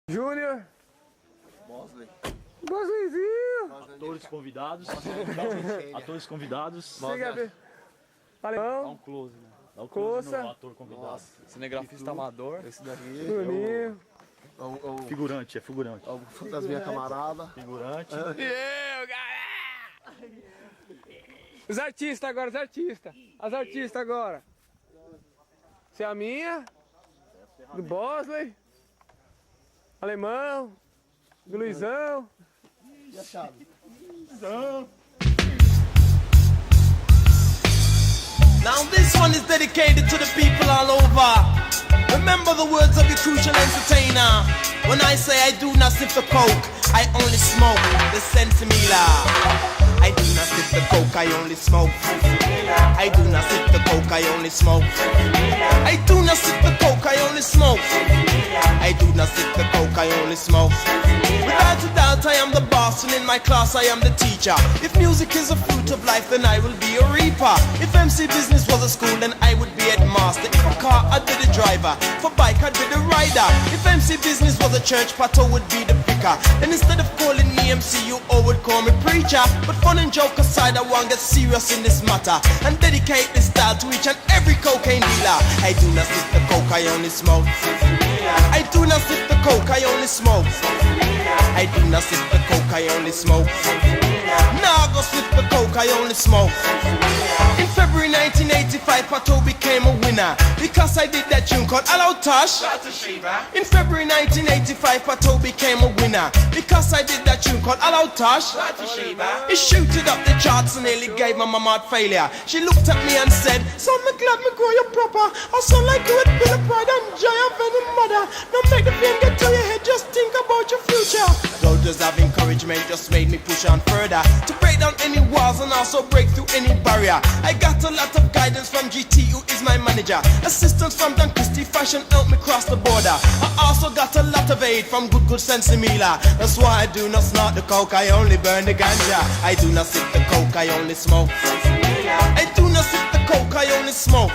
Júnior. Bosley. Bosleyzinho. Atores convidados. Atores convidados. Alemão. Dá um close, né? Dá um Coça. close no ator convidado. Nossa, cinegrafista amador. Esse daqui Juninho. é o Figurante, é figurante. das minhas camaradas. Figurante. Os artistas agora, os artistas. As artistas agora. Essa é a minha. Do Bosley. Alemão. Do Luisao. E a chave? Now this one is dedicated to the people all over. Remember the words of your crucial entertainer. When I say I do not sip the coke, I only smoke the Sensimilla. I do not sip the coke, I only smoke. I do not sip the coke, I only smoke. I do not sip the coke, I only smoke. I do not sip the coke, I only smoke. Without a doubt, I am the boss, and in my class, I am the teacher. If music is a fruit of life, then I will be a reaper. If MC business was a school, then I would be headmaster. If a car, I'd be the driver. For bike, I'd be the rider. If MC business was a church, Pato would be the picker. And instead of calling me MC, you all would call me preacher. But fun and joke aside, I want to get serious in this matter and dedicate this style to each and every cocaine dealer. I do not sip the coke, I only smoke. I do not sip the coke, I only smoke. I do not sip the coke, I only smoke. Nah, go sip the coke, I only smoke. In February 1985, Pato became a winner because I did that tune called Hello Tosh. In February 1985, Pato became a winner because I did that tune called Hello Tosh. It shooted up the charts and nearly gave my mama failure. She looked at me and said, "Son, me glad me grow you proper. I sound like you with Bill Pride and joy of any mother. Don't make the pain get to your head, just think about your future." Soldiers of encouragement just made me push on further to break down any walls and also break through any barrier. I got a lot of guidance from GT, who is my manager. Assistance from Dan Christie Fashion helped me cross the border. I also got a lot of aid from good Sensimilla. That's why I do not snort the coke, I only burn the ganja. I do not sip the coke, I only smoke. I do not sip the coke, I only smoke.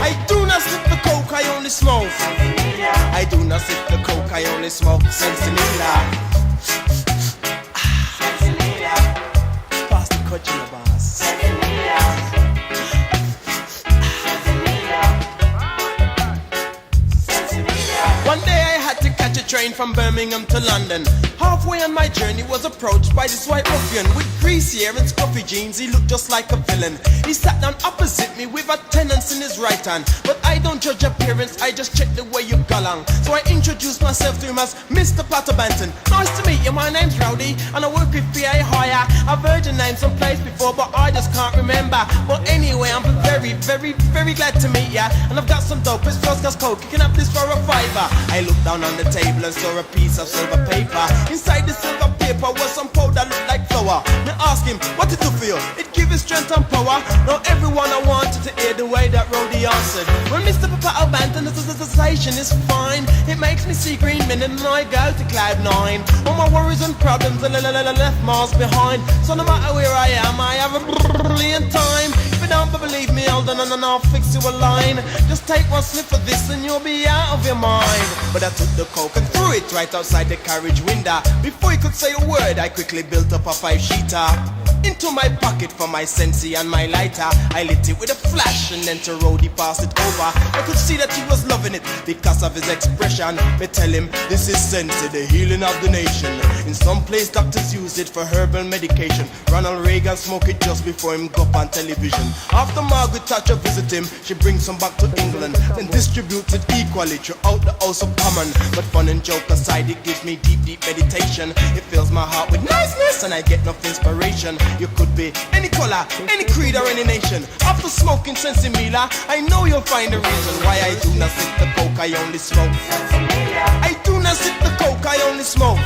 I do not sip the coke, I only smoke. I do not sip the coke, I only smoke. Sensimilla. Pass the cut, you know, boss. One day I had to catch a train from Birmingham to London. Halfway on my journey was approached by this white ruffian with greasy hair and scruffy jeans. He looked just like a villain. He sat down opposite me with a tenance in his right hand. But I don't judge appearance, I just check the way you go along. So I introduced myself to him as Mr. Pato Banton. Nice to meet you, my name's Rowdy and I work with PA Hire. I've heard your name someplace before but I just can't remember. But anyway, I'm very glad to meet ya. And I've got some dope, it's first class coke. You can have this for a $5. I looked down on the table and saw a piece of silver paper. Inside the silver paper was some powder looked like flour. Me ask him, what it do for you? It give you strength and power. Now everyone I wanted to hear the way that Rowdy answered. Well, Mr. Pato Banton, this sensation is fine. It makes me see green men and I go to cloud 9. All my worries and problems are left miles behind. So no matter where I am, I have a brilliant time. If you don't believe me, hold on and I'll fix you a line. Just take one sniff of this and you'll be out of your mind. But I took the coke and threw it right outside the carriage window. Before he could say a word, I quickly built up a 5-sheeter into my pocket for my sensi and my lighter. I lit it with a flash and then to Rowdy passed it over. I could see that he was loving it because of his expression. Me tell him, this is sensi, the healing of the nation. In some place doctors use it for herbal medication. Ronald Reagan smoked it just before him go up on television. After Margaret Thatcher visit him, she brings some back to England, then distributes it equally throughout the House of Commons. But fun and joke aside, it gives me deep meditation. It fills my heart with niceness and I get enough inspiration. You could be any color, any creed or any nation. After smoking Sensimilla, I know you'll find a reason why I do not sip the coke, I only smoke. I do not sip the coke, I only smoke.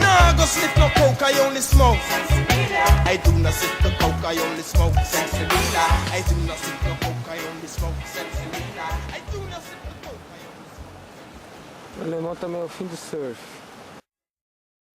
Nah, go sniff no coke, I only smoke. I do not sip the coke, I only smoke. Sensimilla. I do not sip the coke, I only smoke. Sensimilla. I do not sip the coke, I only smoke. O alemão também é o fim do surf.